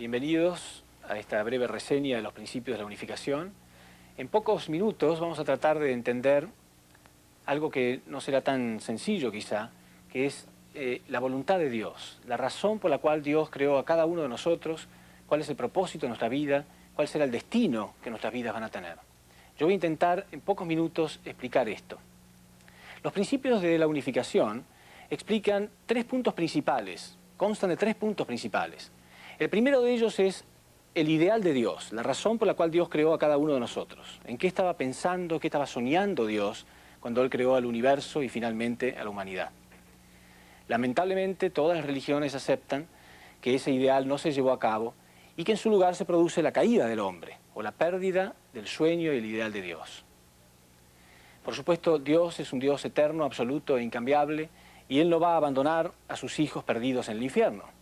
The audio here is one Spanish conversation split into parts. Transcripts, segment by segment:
Bienvenidos a esta breve reseña de los principios de la unificación. En pocos minutos vamos a tratar de entender algo que no será tan sencillo quizá, que es la voluntad de Dios, la razón por la cual Dios creó a cada uno de nosotros, cuál es el propósito de nuestra vida, cuál será el destino que nuestras vidas van a tener. Yo voy a intentar en pocos minutos explicar esto. Los principios de la unificación explican tres puntos principales, constan de tres puntos principales. El primero de ellos es el ideal de Dios, la razón por la cual Dios creó a cada uno de nosotros. ¿En qué estaba pensando, qué estaba soñando Dios cuando Él creó al universo y finalmente a la humanidad? Lamentablemente todas las religiones aceptan que ese ideal no se llevó a cabo y que en su lugar se produce la caída del hombre o la pérdida del sueño y el ideal de Dios. Por supuesto, Dios es un Dios eterno, absoluto e incambiable y Él no va a abandonar a sus hijos perdidos en el infierno.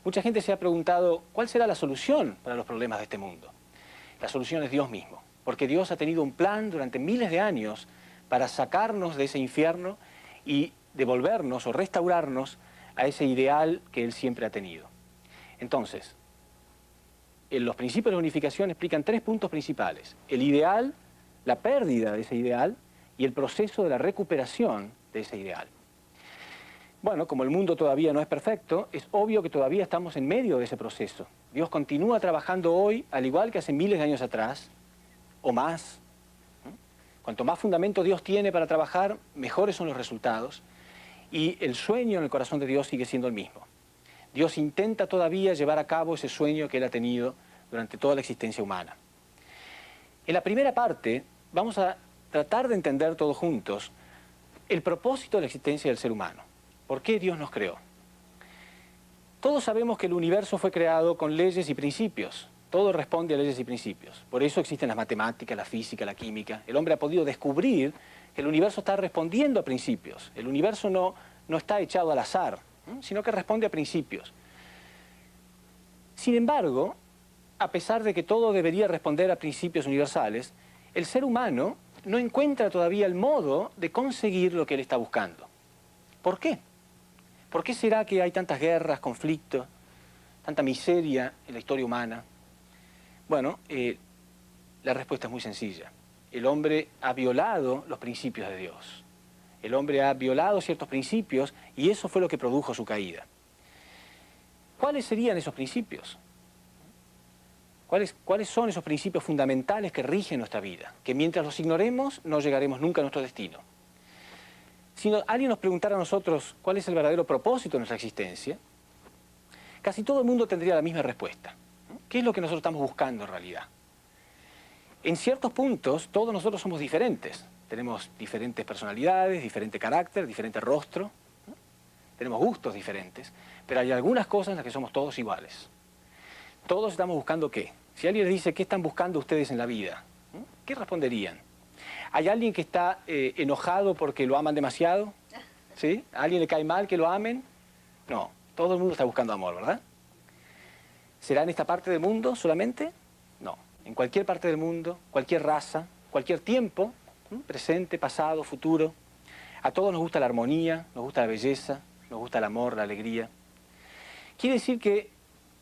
Mucha gente se ha preguntado, ¿cuál será la solución para los problemas de este mundo? La solución es Dios mismo, porque Dios ha tenido un plan durante miles de años para sacarnos de ese infierno y devolvernos o restaurarnos a ese ideal que Él siempre ha tenido. Entonces, los principios de la unificación explican tres puntos principales: el ideal, la pérdida de ese ideal y el proceso de la recuperación de ese ideal. Bueno, como el mundo todavía no es perfecto, es obvio que todavía estamos en medio de ese proceso. Dios continúa trabajando hoy, al igual que hace miles de años atrás, o más. Cuanto más fundamento Dios tiene para trabajar, mejores son los resultados, y el sueño en el corazón de Dios sigue siendo el mismo. Dios intenta todavía llevar a cabo ese sueño que Él ha tenido durante toda la existencia humana. En la primera parte, vamos a tratar de entender todos juntos el propósito de la existencia del ser humano. ¿Por qué Dios nos creó? Todos sabemos que el universo fue creado con leyes y principios. Todo responde a leyes y principios. Por eso existen las matemáticas, la física, la química. El hombre ha podido descubrir que el universo está respondiendo a principios. El universo no está echado al azar, sino que responde a principios. Sin embargo, a pesar de que todo debería responder a principios universales, el ser humano no encuentra todavía el modo de conseguir lo que él está buscando. ¿Por qué? ¿Por qué será que hay tantas guerras, conflictos, tanta miseria en la historia humana? Bueno, la respuesta es muy sencilla. El hombre ha violado los principios de Dios. El hombre ha violado ciertos principios y eso fue lo que produjo su caída. ¿Cuáles serían esos principios? ¿Cuáles son esos principios fundamentales que rigen nuestra vida? Que mientras los ignoremos no llegaremos nunca a nuestro destino. Si alguien nos preguntara a nosotros cuál es el verdadero propósito de nuestra existencia, casi todo el mundo tendría la misma respuesta. ¿Qué es lo que nosotros estamos buscando en realidad? En ciertos puntos, todos nosotros somos diferentes. Tenemos diferentes personalidades, diferente carácter, diferente rostro. Tenemos gustos diferentes, pero hay algunas cosas en las que somos todos iguales. Todos estamos buscando ¿qué? Si alguien les dice, ¿qué están buscando ustedes en la vida? ¿Qué responderían? ¿Hay alguien que está enojado porque lo aman demasiado? ¿Sí? ¿A alguien le cae mal que lo amen? No, todo el mundo está buscando amor, ¿verdad? ¿Será en esta parte del mundo solamente? No, en cualquier parte del mundo, cualquier raza, cualquier tiempo, presente, pasado, futuro. A todos nos gusta la armonía, nos gusta la belleza, nos gusta el amor, la alegría. Quiere decir que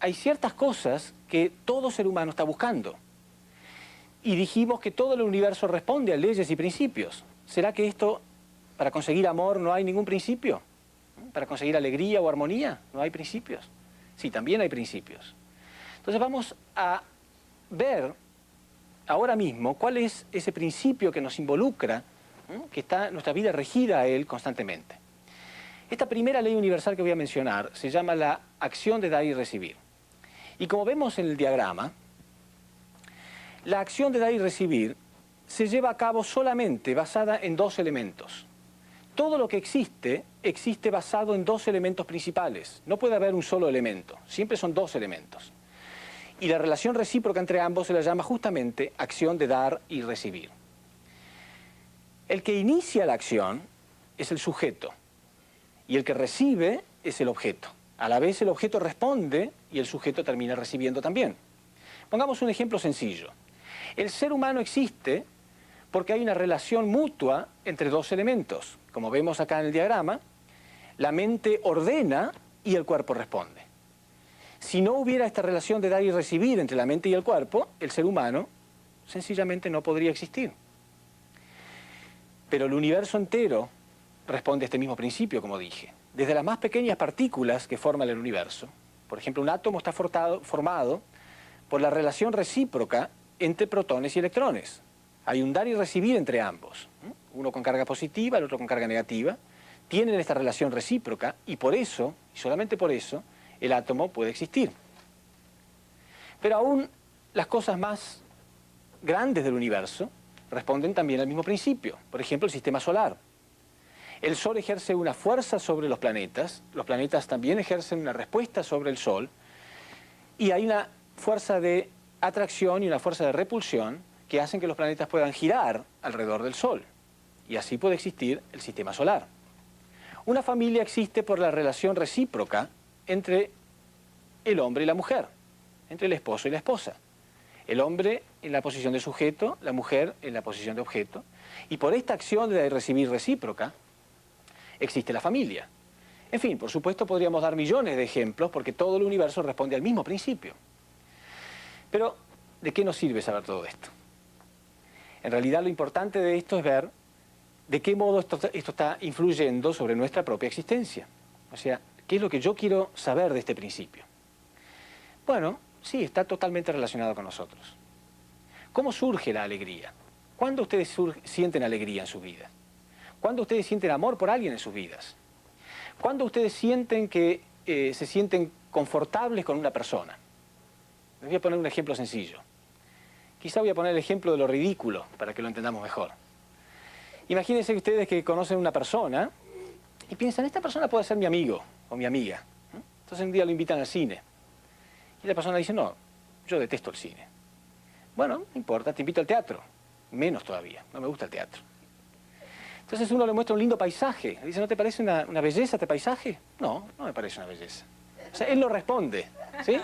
hay ciertas cosas que todo ser humano está buscando. Y dijimos que todo el universo responde a leyes y principios. ¿Será que para conseguir amor no hay ningún principio? ¿Para conseguir alegría o armonía no hay principios? Sí, también hay principios. Entonces vamos a ver ahora mismo cuál es ese principio que nos involucra, que está nuestra vida regida a él constantemente. Esta primera ley universal que voy a mencionar se llama la acción de dar y recibir. Y como vemos en el diagrama, la acción de dar y recibir se lleva a cabo solamente basada en dos elementos. Todo lo que existe, existe basado en dos elementos principales. No puede haber un solo elemento, siempre son dos elementos. Y la relación recíproca entre ambos se la llama justamente acción de dar y recibir. El que inicia la acción es el sujeto y el que recibe es el objeto. A la vez el objeto responde y el sujeto termina recibiendo también. Pongamos un ejemplo sencillo. El ser humano existe porque hay una relación mutua entre dos elementos. Como vemos acá en el diagrama, la mente ordena y el cuerpo responde. Si no hubiera esta relación de dar y recibir entre la mente y el cuerpo, el ser humano sencillamente no podría existir. Pero el universo entero responde a este mismo principio, como dije. Desde las más pequeñas partículas que forman el universo, por ejemplo, un átomo está formado por la relación recíproca entre protones y electrones. Hay un dar y recibir entre ambos. Uno con carga positiva, el otro con carga negativa. Tienen esta relación recíproca y por eso, y solamente por eso, el átomo puede existir. Pero aún las cosas más grandes del universo responden también al mismo principio. Por ejemplo, el sistema solar. El Sol ejerce una fuerza sobre los planetas también ejercen una respuesta sobre el Sol, y hay una fuerza de atracción y una fuerza de repulsión que hacen que los planetas puedan girar alrededor del Sol, y así puede existir el sistema solar. Una familia existe por la relación recíproca entre el hombre y la mujer, entre el esposo y la esposa. El hombre en la posición de sujeto, la mujer en la posición de objeto, y por esta acción de recibir recíproca, existe la familia. En fin, por supuesto podríamos dar millones de ejemplos porque todo el universo responde al mismo principio. Pero, ¿de qué nos sirve saber todo esto? En realidad lo importante de esto es ver de qué modo esto está influyendo sobre nuestra propia existencia. O sea, ¿qué es lo que yo quiero saber de este principio? Bueno, sí, está totalmente relacionado con nosotros. ¿Cómo surge la alegría? ¿Cuándo ustedes sienten alegría en su vida? ¿Cuándo ustedes sienten amor por alguien en sus vidas? ¿Cuándo ustedes sienten que se sienten confortables con una persona? Les voy a poner un ejemplo sencillo. Quizá voy a poner el ejemplo de lo ridículo para que lo entendamos mejor. Imagínense ustedes que conocen a una persona y piensan, esta persona puede ser mi amigo o mi amiga. Entonces un día lo invitan al cine. Y la persona dice, no, yo detesto el cine. Bueno, no importa, te invito al teatro. Menos todavía, no me gusta el teatro. Entonces uno le muestra un lindo paisaje. Le dice, ¿no te parece una belleza este paisaje? No, no me parece una belleza. O sea, él no responde, ¿sí?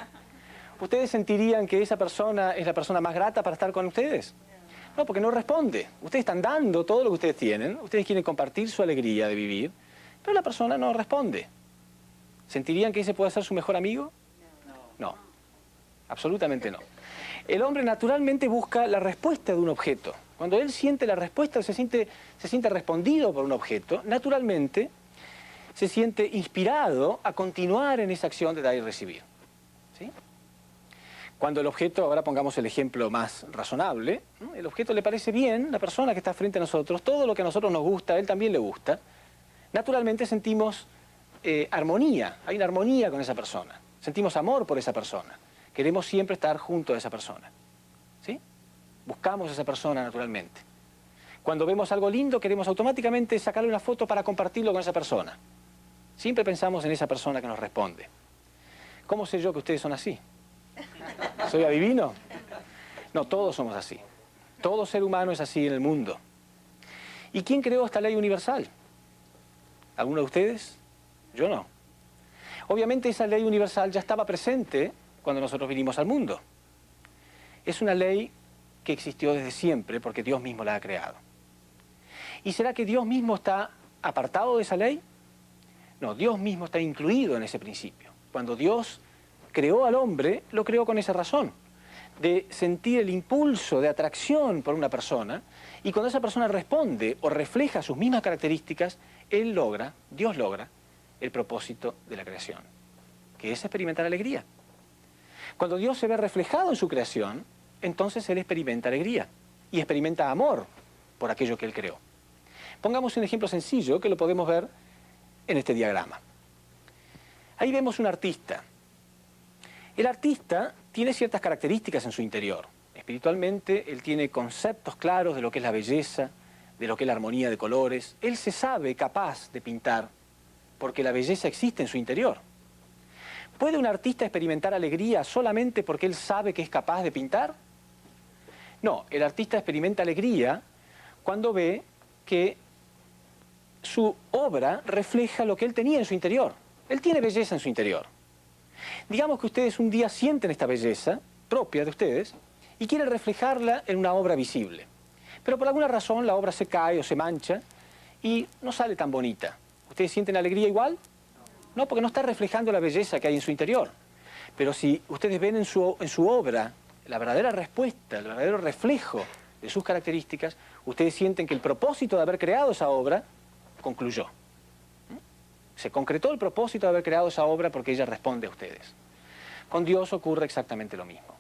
¿Ustedes sentirían que esa persona es la persona más grata para estar con ustedes? No, porque no responde. Ustedes están dando todo lo que ustedes tienen. Ustedes quieren compartir su alegría de vivir, pero la persona no responde. ¿Sentirían que ese puede ser su mejor amigo? No, absolutamente no. El hombre naturalmente busca la respuesta de un objeto. Cuando él siente la respuesta, se siente respondido por un objeto, naturalmente se siente inspirado a continuar en esa acción de dar y recibir. ¿Sí? Cuando el objeto, ahora pongamos el ejemplo más razonable, ¿no? El objeto le parece bien, la persona que está frente a nosotros, todo lo que a nosotros nos gusta, a él también le gusta, naturalmente sentimos armonía, hay una armonía con esa persona, sentimos amor por esa persona, queremos siempre estar junto a esa persona. ¿Sí? Buscamos a esa persona naturalmente. Cuando vemos algo lindo, queremos automáticamente sacarle una foto para compartirlo con esa persona. Siempre pensamos en esa persona que nos responde. ¿Cómo sé yo que ustedes son así? ¿Soy adivino? No, todos somos así. Todo ser humano es así en el mundo. ¿Y quién creó esta ley universal? ¿Alguno de ustedes? Yo no. Obviamente esa ley universal ya estaba presente cuando nosotros vinimos al mundo. Es una ley que existió desde siempre porque Dios mismo la ha creado. ¿Y será que Dios mismo está apartado de esa ley? No, Dios mismo está incluido en ese principio. Cuando Dios creó al hombre, lo creó con esa razón, de sentir el impulso de atracción por una persona, y cuando esa persona responde o refleja sus mismas características, Dios logra el propósito de la creación, que es experimentar alegría. Cuando Dios se ve reflejado en su creación, entonces Él experimenta alegría y experimenta amor por aquello que Él creó. Pongamos un ejemplo sencillo que lo podemos ver en este diagrama. Ahí vemos un artista. El artista tiene ciertas características en su interior. Espiritualmente, él tiene conceptos claros de lo que es la belleza, de lo que es la armonía de colores. Él se sabe capaz de pintar porque la belleza existe en su interior. ¿Puede un artista experimentar alegría solamente porque él sabe que es capaz de pintar? No, el artista experimenta alegría cuando ve que su obra refleja lo que él tenía en su interior. Él tiene belleza en su interior. Digamos que ustedes un día sienten esta belleza propia de ustedes y quieren reflejarla en una obra visible. Pero por alguna razón la obra se cae o se mancha y no sale tan bonita. ¿Ustedes sienten alegría igual? No, porque no está reflejando la belleza que hay en su interior. Pero si ustedes ven en su obra la verdadera respuesta, el verdadero reflejo de sus características, ustedes sienten que el propósito de haber creado esa obra concluyó. Se concretó el propósito de haber creado esa obra porque ella responde a ustedes. Con Dios ocurre exactamente lo mismo.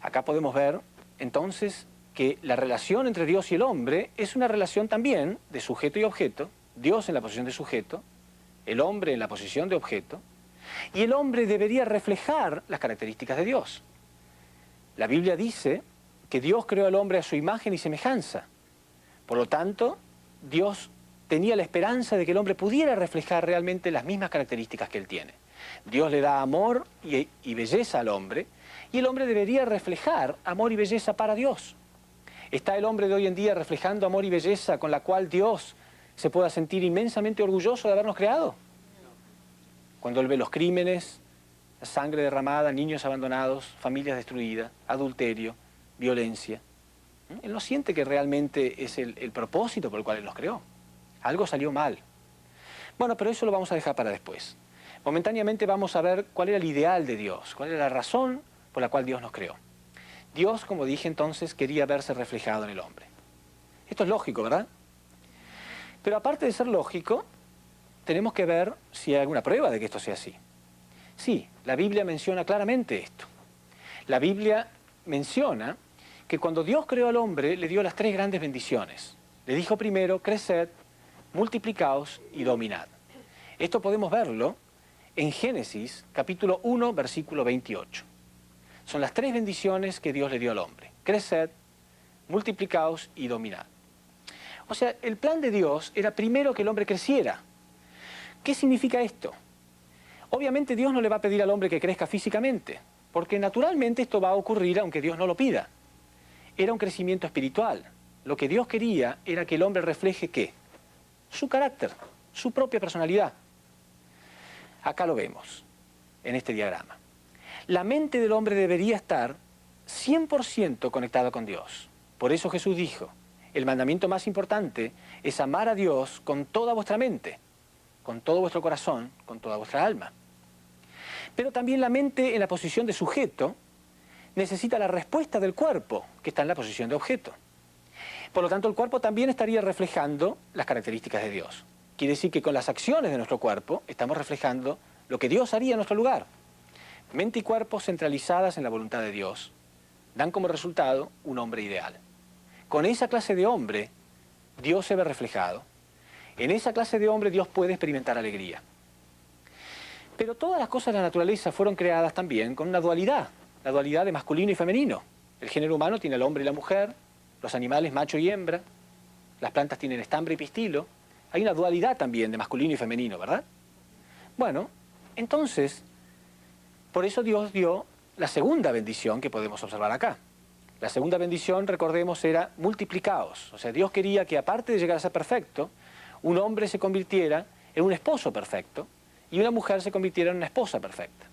Acá podemos ver, entonces, que la relación entre Dios y el hombre es una relación también de sujeto y objeto, Dios en la posición de sujeto, el hombre en la posición de objeto, y el hombre debería reflejar las características de Dios. La Biblia dice que Dios creó al hombre a su imagen y semejanza. Por lo tanto, Dios tenía la esperanza de que el hombre pudiera reflejar realmente las mismas características que él tiene. Dios le da amor y belleza al hombre, y el hombre debería reflejar amor y belleza para Dios. ¿Está el hombre de hoy en día reflejando amor y belleza con la cual Dios se pueda sentir inmensamente orgulloso de habernos creado? Cuando él ve los crímenes, la sangre derramada, niños abandonados, familias destruidas, adulterio, violencia, él no siente que realmente es el propósito por el cual él los creó. Algo salió mal. Bueno, pero eso lo vamos a dejar para después. Momentáneamente vamos a ver cuál era el ideal de Dios, cuál era la razón por la cual Dios nos creó. Dios, como dije entonces, quería verse reflejado en el hombre. Esto es lógico, ¿verdad? Pero aparte de ser lógico, tenemos que ver si hay alguna prueba de que esto sea así. Sí, la Biblia menciona claramente esto. La Biblia menciona que cuando Dios creó al hombre, le dio las tres grandes bendiciones. Le dijo primero, creced, multiplicaos y dominad. Esto podemos verlo en Génesis, capítulo 1, versículo 28. Son las tres bendiciones que Dios le dio al hombre. Creced, multiplicaos y dominad. O sea, el plan de Dios era primero que el hombre creciera. ¿Qué significa esto? Obviamente Dios no le va a pedir al hombre que crezca físicamente, porque naturalmente esto va a ocurrir aunque Dios no lo pida. Era un crecimiento espiritual. Lo que Dios quería era que el hombre refleje ¿qué? Su carácter, su propia personalidad. Acá lo vemos, en este diagrama. La mente del hombre debería estar 100% conectada con Dios. Por eso Jesús dijo, el mandamiento más importante es amar a Dios con toda vuestra mente, con todo vuestro corazón, con toda vuestra alma. Pero también la mente en la posición de sujeto necesita la respuesta del cuerpo, que está en la posición de objeto. Por lo tanto, el cuerpo también estaría reflejando las características de Dios. Quiere decir que con las acciones de nuestro cuerpo estamos reflejando lo que Dios haría en nuestro lugar. Mente y cuerpo centralizadas en la voluntad de Dios dan como resultado un hombre ideal. Con esa clase de hombre, Dios se ve reflejado. En esa clase de hombre Dios puede experimentar alegría. Pero todas las cosas de la naturaleza fueron creadas también con una dualidad, la dualidad de masculino y femenino. El género humano tiene al hombre y la mujer, los animales macho y hembra, las plantas tienen estambre y pistilo. Hay una dualidad también de masculino y femenino, ¿verdad? Bueno, entonces, por eso Dios dio la segunda bendición que podemos observar acá. La segunda bendición, recordemos, era multiplicaos. O sea, Dios quería que aparte de llegar a ser perfecto, un hombre se convirtiera en un esposo perfecto y una mujer se convirtiera en una esposa perfecta.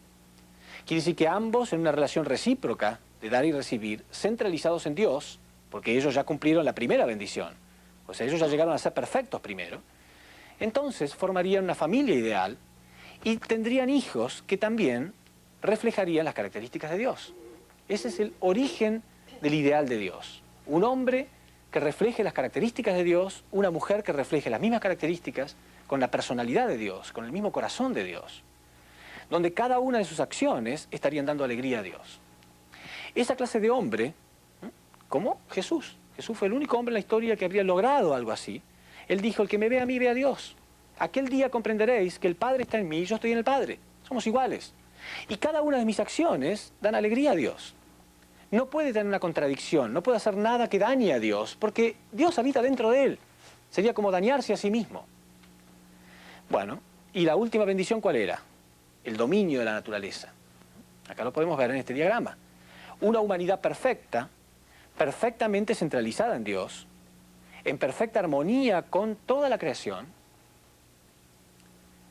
Quiere decir que ambos en una relación recíproca de dar y recibir, centralizados en Dios, porque ellos ya cumplieron la primera bendición, o sea, ellos ya llegaron a ser perfectos primero, entonces formarían una familia ideal y tendrían hijos que también reflejarían las características de Dios. Ese es el origen del ideal de Dios. Un hombre que refleje las características de Dios, una mujer que refleje las mismas características con la personalidad de Dios, con el mismo corazón de Dios, donde cada una de sus acciones estarían dando alegría a Dios. Esa clase de hombre, como Jesús. Jesús fue el único hombre en la historia que habría logrado algo así. Él dijo, el que me ve a mí, ve a Dios. Aquel día comprenderéis que el Padre está en mí y yo estoy en el Padre. Somos iguales. Y cada una de mis acciones dan alegría a Dios. No puede tener una contradicción, no puede hacer nada que dañe a Dios, porque Dios habita dentro de él. Sería como dañarse a sí mismo. Bueno, y la última bendición, ¿cuál era? El dominio de la naturaleza. Acá lo podemos ver en este diagrama. Una humanidad perfecta, perfectamente centralizada en Dios, en perfecta armonía con toda la creación,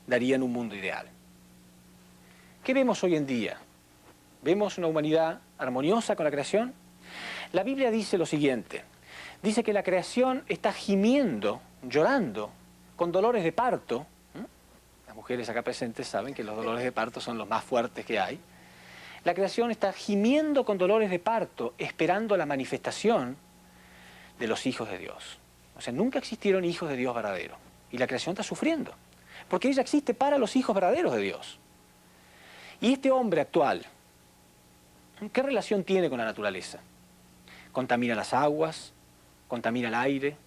darían un mundo ideal. ¿Qué vemos hoy en día? ¿Vemos una humanidad armoniosa con la creación? La Biblia dice lo siguiente. Dice que la creación está gimiendo, llorando, con dolores de parto, Las mujeres acá presentes saben que los dolores de parto son los más fuertes que hay. La creación está gimiendo con dolores de parto, esperando la manifestación de los hijos de Dios. O sea, nunca existieron hijos de Dios verdaderos. Y la creación está sufriendo, porque ella existe para los hijos verdaderos de Dios. Y este hombre actual, ¿qué relación tiene con la naturaleza? Contamina las aguas, contamina el aire,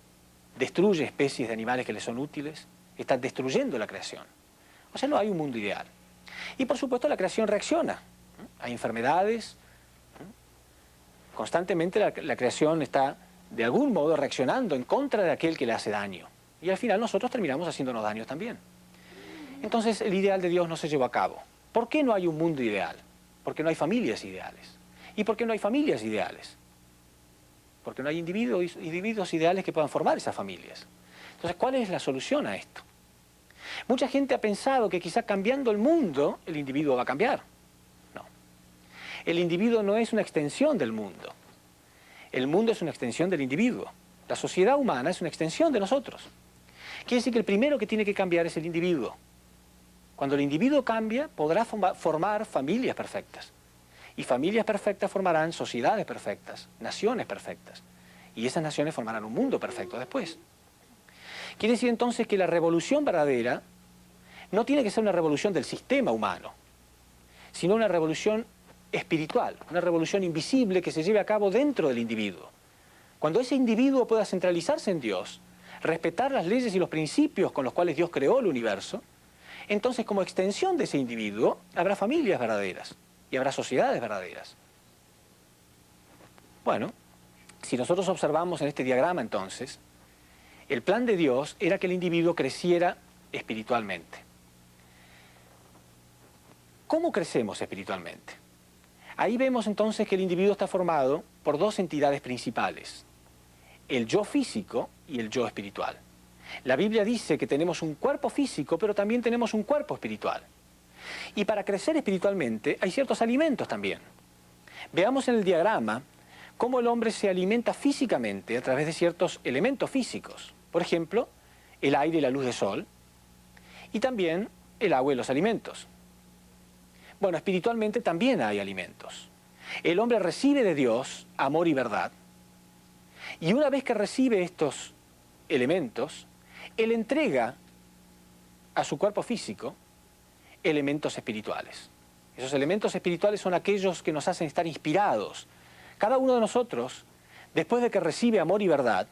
destruye especies de animales que le son útiles, está destruyendo la creación. O sea, no hay un mundo ideal. Y por supuesto la creación reacciona. Hay enfermedades. Constantemente la creación está de algún modo reaccionando en contra de aquel que le hace daño. Y al final nosotros terminamos haciéndonos daño también. Entonces el ideal de Dios no se llevó a cabo. ¿Por qué no hay un mundo ideal? Porque no hay familias ideales. ¿Y por qué no hay familias ideales? Porque no hay individuos ideales que puedan formar esas familias. Entonces, ¿cuál es la solución a esto? Mucha gente ha pensado que quizá cambiando el mundo, el individuo va a cambiar. No. El individuo no es una extensión del mundo. El mundo es una extensión del individuo. La sociedad humana es una extensión de nosotros. Quiere decir que el primero que tiene que cambiar es el individuo. Cuando el individuo cambia, podrá formar familias perfectas. Y familias perfectas formarán sociedades perfectas, naciones perfectas. Y esas naciones formarán un mundo perfecto después. Quiere decir entonces que la revolución verdadera no tiene que ser una revolución del sistema humano, sino una revolución espiritual, una revolución invisible que se lleve a cabo dentro del individuo. Cuando ese individuo pueda centralizarse en Dios, respetar las leyes y los principios con los cuales Dios creó el universo, entonces como extensión de ese individuo habrá familias verdaderas y habrá sociedades verdaderas. Bueno, si nosotros observamos en este diagrama entonces, el plan de Dios era que el individuo creciera espiritualmente. ¿Cómo crecemos espiritualmente? Ahí vemos entonces que el individuo está formado por dos entidades principales, el yo físico y el yo espiritual. La Biblia dice que tenemos un cuerpo físico, pero también tenemos un cuerpo espiritual. Y para crecer espiritualmente hay ciertos alimentos también. Veamos en el diagrama cómo el hombre se alimenta físicamente a través de ciertos elementos físicos. Por ejemplo, el aire y la luz del sol, y también el agua y los alimentos. Bueno, espiritualmente también hay alimentos. El hombre recibe de Dios amor y verdad, y una vez que recibe estos elementos, él entrega a su cuerpo físico elementos espirituales. Esos elementos espirituales son aquellos que nos hacen estar inspirados. Cada uno de nosotros, después de que recibe amor y verdad,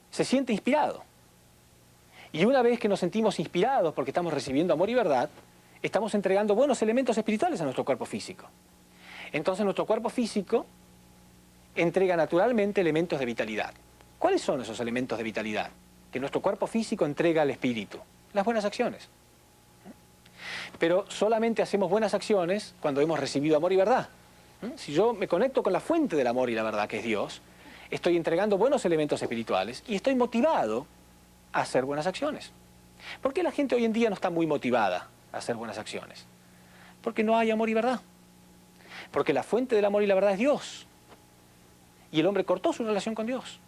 se siente inspirado. Y una vez que nos sentimos inspirados porque estamos recibiendo amor y verdad, estamos entregando buenos elementos espirituales a nuestro cuerpo físico. Entonces nuestro cuerpo físico entrega naturalmente elementos de vitalidad. ¿Cuáles son esos elementos de vitalidad que nuestro cuerpo físico entrega al espíritu? Las buenas acciones. Pero solamente hacemos buenas acciones cuando hemos recibido amor y verdad. Si yo me conecto con la fuente del amor y la verdad, que es Dios, estoy entregando buenos elementos espirituales y estoy motivado a hacer buenas acciones. ¿Por qué la gente hoy en día no está muy motivada a hacer buenas acciones? Porque no hay amor y verdad. Porque la fuente del amor y la verdad es Dios. Y el hombre cortó su relación con Dios.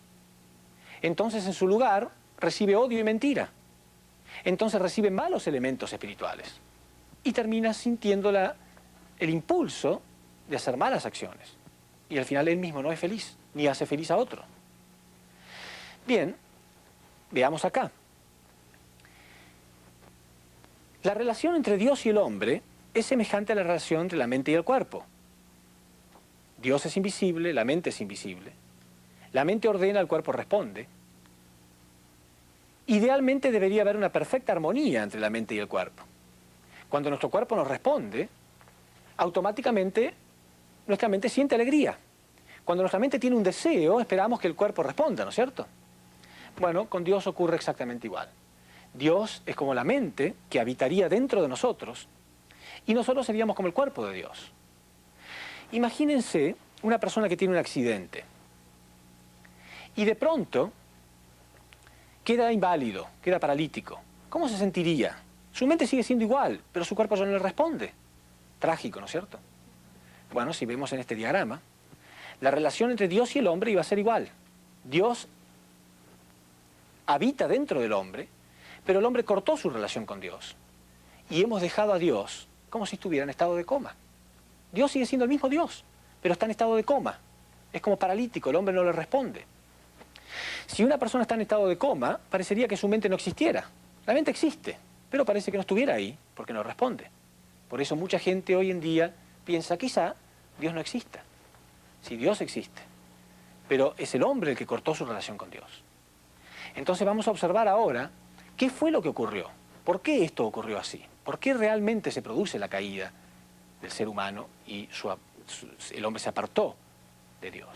Entonces en su lugar recibe odio y mentira. Entonces recibe malos elementos espirituales. Y termina sintiendo el impulso de hacer malas acciones. Y al final él mismo no es feliz, ni hace feliz a otro. Bien, veamos acá. La relación entre Dios y el hombre es semejante a la relación entre la mente y el cuerpo. Dios es invisible, la mente es invisible. La mente ordena, el cuerpo responde. Idealmente debería haber una perfecta armonía entre la mente y el cuerpo. Cuando nuestro cuerpo nos responde, automáticamente nuestra mente siente alegría. Cuando nuestra mente tiene un deseo, esperamos que el cuerpo responda, ¿no es cierto? Bueno, con Dios ocurre exactamente igual. Dios es como la mente que habitaría dentro de nosotros y nosotros seríamos como el cuerpo de Dios. Imagínense una persona que tiene un accidente y de pronto queda inválido, queda paralítico. ¿Cómo se sentiría? Su mente sigue siendo igual, pero su cuerpo ya no le responde. Trágico, ¿no es cierto? Bueno, si vemos en este diagrama, la relación entre Dios y el hombre iba a ser igual. Dios habita dentro del hombre, Pero el hombre cortó su relación con Dios. Y hemos dejado a Dios como si estuviera en estado de coma. Dios sigue siendo el mismo Dios, pero está en estado de coma. Es como paralítico, el hombre no le responde. Si una persona está en estado de coma, parecería que su mente no existiera. La mente existe, pero parece que no estuviera ahí porque no responde. Por eso mucha gente hoy en día piensa, quizá Dios no exista. Si Dios existe, pero es el hombre el que cortó su relación con Dios. Entonces vamos a observar ahora qué fue lo que ocurrió. ¿Por qué esto ocurrió así? ¿Por qué realmente se produce la caída del ser humano y el hombre se apartó de Dios?